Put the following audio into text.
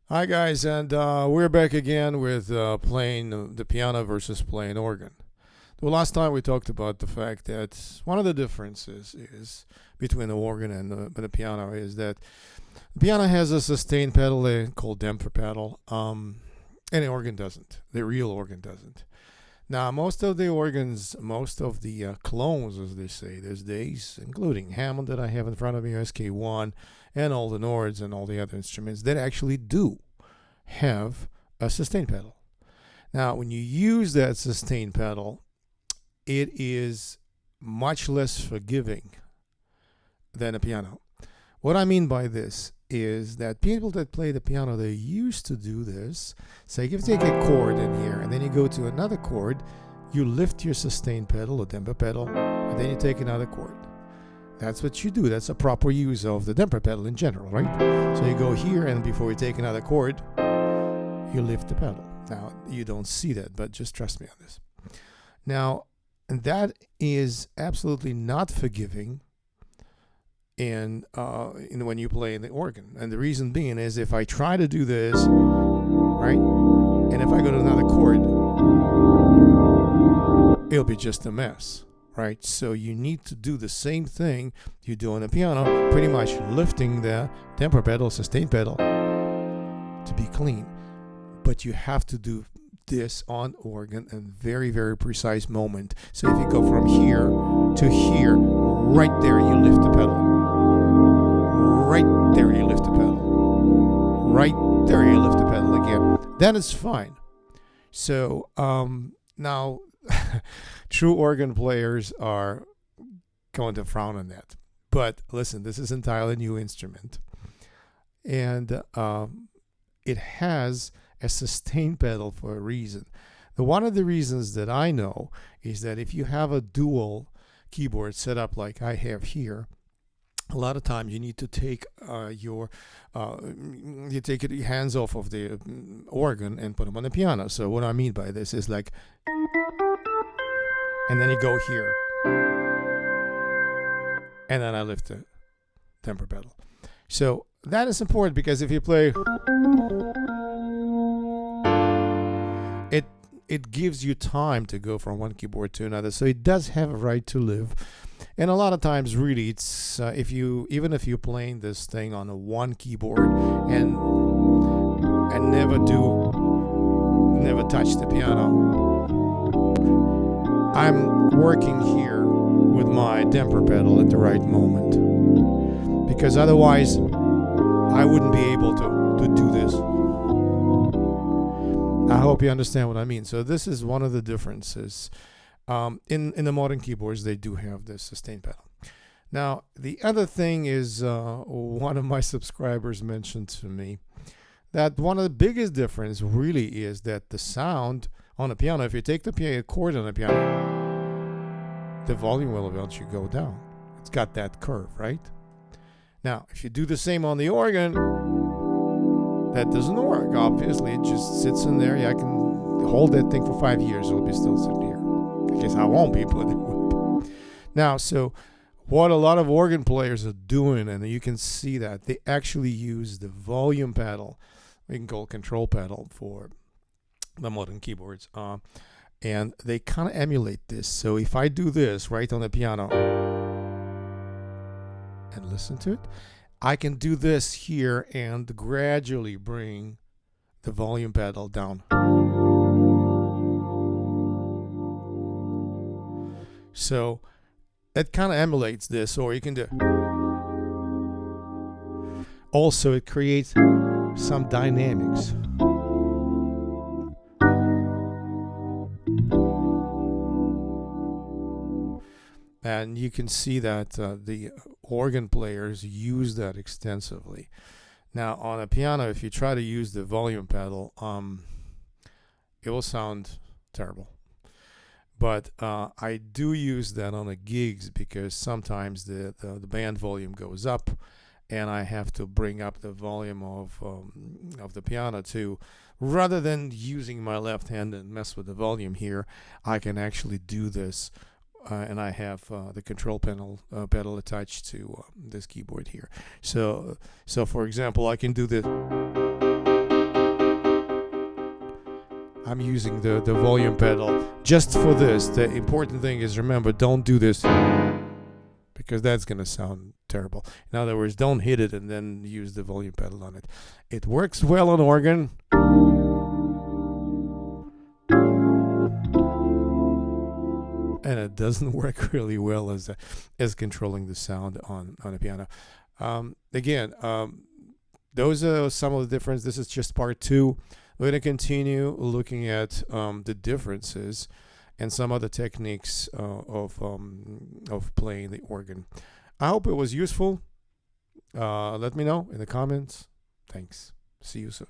Hi guys, and we're back again with playing the piano versus playing organ. The last time we talked about the fact that one of the differences is between the organ and the piano is that the piano has a sustain pedal called damper pedal, and the organ doesn't. The real organ doesn't. Now, most of the organs, most of the clones, as they say these days, including Hammond that I have in front of me, SK1, and all the Nords and all the other instruments, that actually do have a sustain pedal. Now, when you use that sustain pedal, it is much less forgiving than a piano. What I mean by this is that people that play the piano, they used to do this. Say, if you take a chord in here and then you go to another chord, you lift your sustain pedal or damper pedal, and then you take another chord. That's what you do. That's a proper use of the damper pedal in general, right? So you go here, and before you take another chord, you lift the pedal. Now, you don't see that, but just trust me on this. Now, and that is absolutely not forgiving in when you play in the organ. And the reason being is if I try to do this, right, and if I go to another chord, it'll be just a mess, right? So you need to do the same thing you do on the piano, pretty much lifting the damper pedal, sustain pedal to be clean. But you have to do this on organ in a very, very precise moment. So if you go from here to here, right there you lift the pedal. Right there you lift the pedal. Right there you lift the pedal again. Then it's fine. So now true organ players are going to frown on that. But listen, this is entirely new instrument. And it has a sustain pedal for a reason. One of the reasons that I know is that if you have a dual keyboard set up like I have here, a lot of times you need to take your hands off of the organ and put them on the piano. So what I mean by this is like, and then you go here, and then I lift the temper pedal. So that is important because if you play, it gives you time to go from one keyboard to another. So it does have a right to live. And a lot of times, really, it's even if you're playing this thing on a one keyboard and never touch the piano, I'm working here with my damper pedal at the right moment, because otherwise I wouldn't be able to do this. I hope you understand what I mean. So this is one of the differences. In the modern keyboards, they do have this sustain pedal. Now, the other thing is one of my subscribers mentioned to me that one of the biggest difference really is that the sound on a piano, if you take the piano chord on a piano, the volume will eventually go down. It's got that curve, right? Now, if you do the same on the organ, that doesn't work. Obviously, it just sits in there. Yeah, I can hold that thing for 5 years. It'll be still sitting here. I guess I won't be, but it will be. Now, so what a lot of organ players are doing, and you can see that, they actually use the volume pedal, we can call it control pedal for the modern keyboards, and they kind of emulate this. So if I do this right on the piano and listen to it, I can do this here and gradually bring the volume pedal down. So that kind of emulates this, or you can do. Also, it creates some dynamics. And you can see that the organ players use that extensively. Now, on a piano, if you try to use the volume pedal, it will sound terrible. But I do use that on the gigs because sometimes the band volume goes up, and I have to bring up the volume of the piano too. Rather than using my left hand and mess with the volume here, I can actually do this and I have the control pedal attached to this keyboard here. So for example, I can do this. I'm using the volume pedal just for this. The important thing is, remember, don't do this because that's going to sound terrible. In other words, don't hit it and then use the volume pedal on it. It works well on organ. And it doesn't work really well as controlling the sound on a piano. Again, those are some of the differences. This is just part 2. We're going to continue looking at the differences and some other techniques of playing the organ. I hope it was useful. Let me know in the comments. Thanks. See you soon.